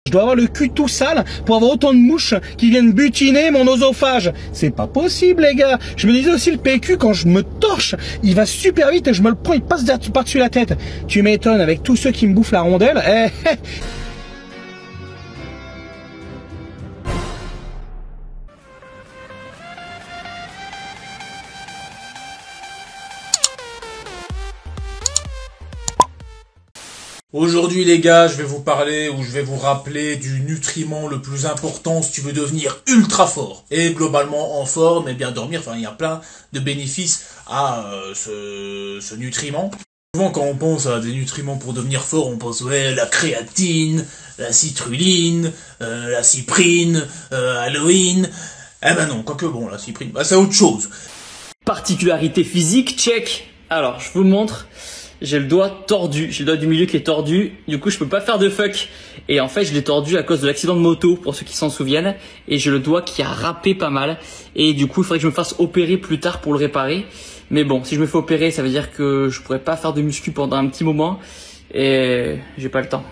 Je dois avoir le cul tout sale pour avoir autant de mouches qui viennent butiner mon oesophage. C'est pas possible, les gars. Je me disais aussi, le PQ, quand je me torche, il va super vite et je me le prends, il passe par-dessus la tête. Tu m'étonnes avec tous ceux qui me bouffent la rondelle. Aujourd'hui les gars, je vais vous parler ou je vais vous rappeler du nutriment le plus important si tu veux devenir ultra fort et globalement en forme et bien dormir. Enfin, il y a plein de bénéfices à ce nutriment. Souvent quand on pense à des nutriments pour devenir fort, on pense ouais, la créatine, la citrulline, la cyprine, Halloween. Eh ben non, quoique bon, la cyprine, bah, c'est autre chose. Particularité physique, check. Alors, je vous montre. J'ai le doigt tordu, j'ai le doigt du milieu qui est tordu, du coup je peux pas faire de fuck. Et en fait je l'ai tordu à cause de l'accident de moto, pour ceux qui s'en souviennent. Et j'ai le doigt qui a râpé pas mal. Et du coup il faudrait que je me fasse opérer plus tard pour le réparer. Mais bon, si je me fais opérer, ça veut dire que je pourrais pas faire de muscu pendant un petit moment. Et j'ai pas le temps.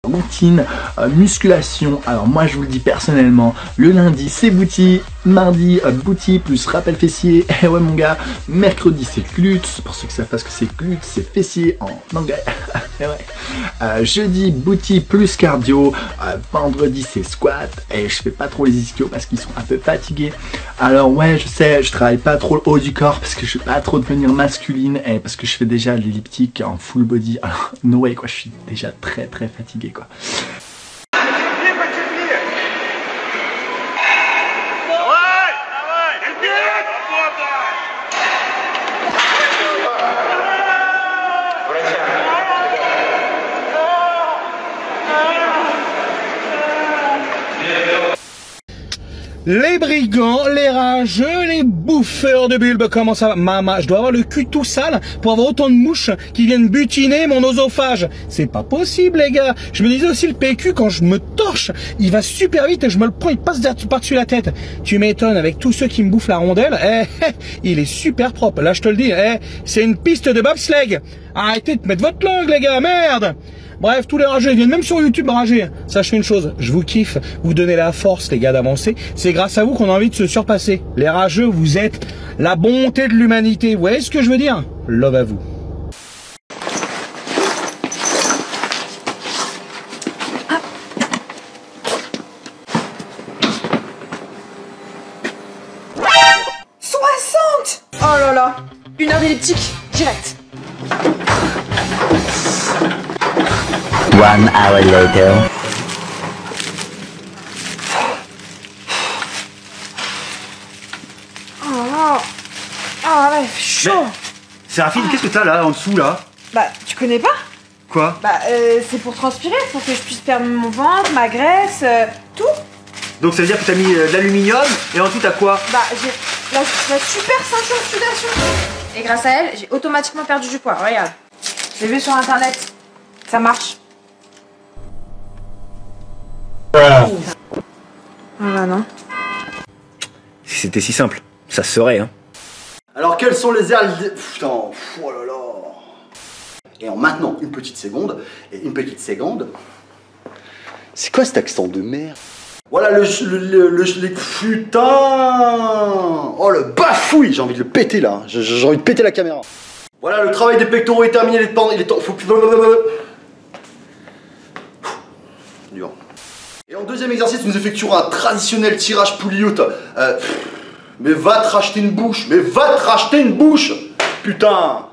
Routine, musculation. Alors moi je vous le dis personnellement, le lundi c'est booty, mardi booty plus rappel fessier, et ouais mon gars, mercredi c'est glutes, pour ceux qui savent pas ce que c'est glutes, c'est fessier en anglais, et ouais. Jeudi booty plus cardio, vendredi c'est squat, et je fais pas trop les ischios parce qu'ils sont un peu fatigués. Alors ouais je sais, je travaille pas trop le haut du corps parce que je veux pas trop devenir masculine, et parce que je fais déjà l'elliptique en full body, alors no way quoi, je suis déjà très fatigué quoi. Les brigands, les rageux, les bouffeurs de bulbes, comment ça va? Maman, je dois avoir le cul tout sale pour avoir autant de mouches qui viennent butiner mon oesophage. C'est pas possible, les gars. Je me disais aussi, le PQ, quand je me torche, il va super vite et je me le prends, il passe par-dessus la tête. Tu m'étonnes avec tous ceux qui me bouffent la rondelle. Il est super propre. Là, je te le dis, c'est une piste de bobsleigh. Arrêtez de mettre votre langue, les gars, merde. Bref, tous les rageux, ils viennent même sur YouTube rager. Sachez une chose, je vous kiffe, vous donnez la force, les gars, d'avancer. C'est grâce à vous qu'on a envie de se surpasser. Les rageux, vous êtes la bonté de l'humanité. Vous voyez ce que je veux dire? Love à vous. Oh là là, 1 heure d'elliptique, direct. 1 hour later. Oh là. Ah ouais, chaud. Séraphine, qu'est-ce que t'as là, en dessous là? Bah, tu connais pas? Quoi? Bah, c'est pour transpirer, pour que je puisse perdre mon ventre, ma graisse, tout. Donc ça veut dire que t'as mis de l'aluminium et en dessous t'as quoi? Bah, j'ai la super ceinture de sudation. Et grâce à elle, j'ai automatiquement perdu du poids, regarde. J'ai vu sur internet, ça marche. Voilà, non. Si c'était si simple, ça se serait, hein. Alors quels sont les ailes... Putain, oh là là. Et en maintenant une petite seconde, et une petite seconde... C'est quoi cet accent de merde? Voilà les... Putain. Oh le bafouille. J'ai envie de le péter là, j'ai envie de péter la caméra. Voilà, le travail des pectoraux est terminé, il est temps... Faut... Dur. Et en deuxième exercice, nous effectuerons un traditionnel tirage poulie-haute. Mais va te racheter une bouche, mais va te racheter une bouche. Putain.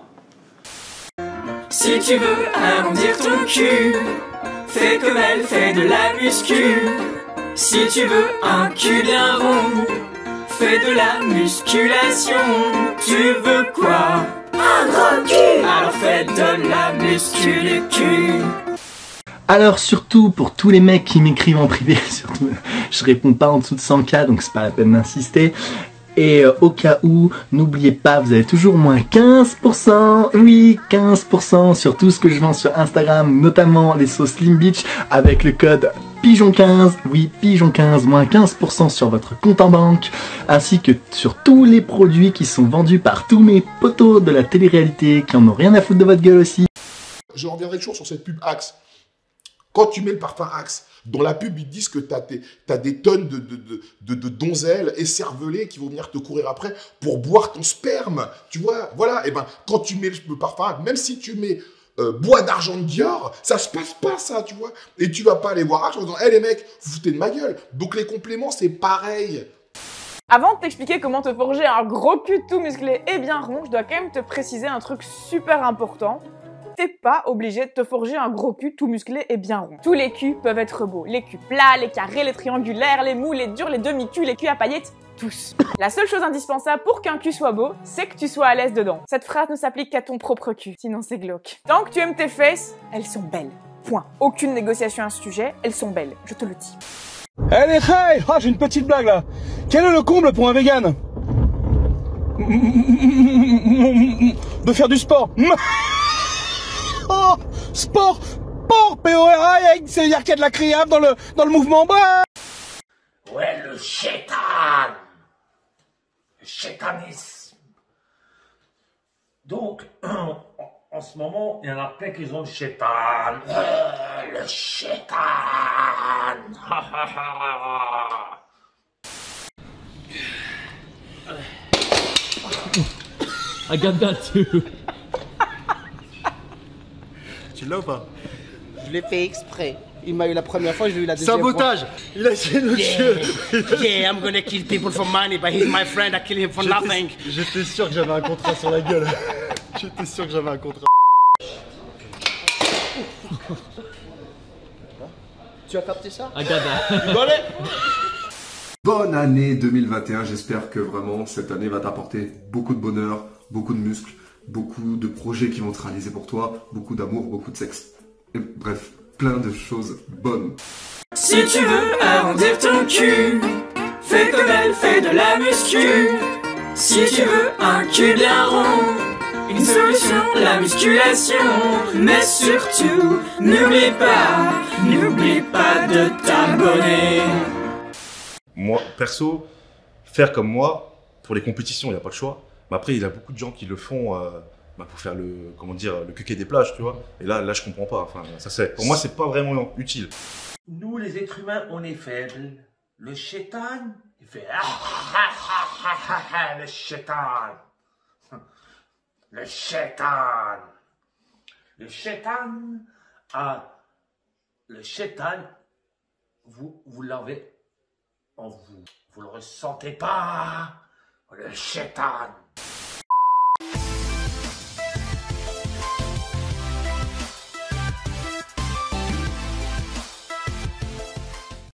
Si tu veux arrondir ton cul, fais comme elle fait de la muscu. Si tu veux un cul bien rond, fais de la musculation. Tu veux quoi? Un gros cul. Alors fais de la muscu le cul. Alors surtout pour tous les mecs qui m'écrivent en privé, surtout, je réponds pas en dessous de 100K donc c'est pas la peine d'insister. Et au cas où, n'oubliez pas, vous avez toujours moins 15%, oui 15% sur tout ce que je vends sur Instagram, notamment les sauces Slim Beach avec le code Pigeon15, oui Pigeon15, moins 15% sur votre compte en banque, ainsi que sur tous les produits qui sont vendus par tous mes potos de la télé-réalité qui en ont rien à foutre de votre gueule aussi. Je reviendrai toujours sur cette pub Axe. Quand tu mets le parfum Axe, dans la pub, ils disent que t'as des tonnes de donzelles écervelées qui vont venir te courir après pour boire ton sperme. Tu vois, voilà. Et ben, quand tu mets le parfum Axe, même si tu mets bois d'argent de Dior, ça se passe pas, ça, tu vois. Et tu vas pas aller voir Axe en disant, hé les mecs, vous foutez de ma gueule. Donc les compléments, c'est pareil. Avant de t'expliquer comment te forger un gros cul tout musclé et bien rond, je dois quand même te préciser un truc super important. T'es pas obligé de te forger un gros cul tout musclé et bien rond. Tous les culs peuvent être beaux. Les culs plats, les carrés, les triangulaires, les mous, les durs, les demi-culs, les culs à paillettes, tous. La seule chose indispensable pour qu'un cul soit beau, c'est que tu sois à l'aise dedans. Cette phrase ne s'applique qu'à ton propre cul, sinon c'est glauque. Tant que tu aimes tes fesses, elles sont belles. Point. Aucune négociation à ce sujet, elles sont belles, je te le dis. Allez, hey, ah, j'ai une petite blague là. Quel est le comble pour un vegan? De faire du sport. Oh, sport, P-O-R-A, c'est-à-dire qu'il y a de la criable dans le mouvement. Bah. Ouais, le chétan. Le chétanisme. Donc, en ce moment, il y en a plein qui ont le chétan. Le chétan. I got that too. Tu l'as ou pas? Je l'ai fait exprès. Il m'a eu la première fois, je l'ai eu la deuxième Sabotage. fois. Il a essayé de le tuer. Yeah, I'm gonna kill people for money, but he's my friend, I kill him for nothing. J'étais sûr que j'avais un contrat sur la gueule. J'étais sûr que j'avais un contrat. Tu as capté ça? I got that. Bonne année 2021, j'espère que vraiment cette année va t'apporter beaucoup de bonheur, beaucoup de muscles, beaucoup de projets qui vont te réaliser pour toi, beaucoup d'amour, beaucoup de sexe. Et bref, plein de choses bonnes. Si tu veux arrondir ton cul, fais comme elle, fais de la muscu. Si tu veux un cul bien rond, une solution, la musculation. Mais surtout, n'oublie pas de t'abonner. Moi, perso, faire comme moi, pour les compétitions, il n'y a pas de choix. Mais après, il y a beaucoup de gens qui le font pour faire le, comment dire, le cuquet des plages, tu vois. Et là, je comprends pas. Enfin, pour moi, c'est pas vraiment utile. Nous, les êtres humains, on est faibles. Le chétan, il fait le chétan. Le chétan. Le chétan, le chétan, vous l'avez en vous. Vous le ressentez pas. Le chétan.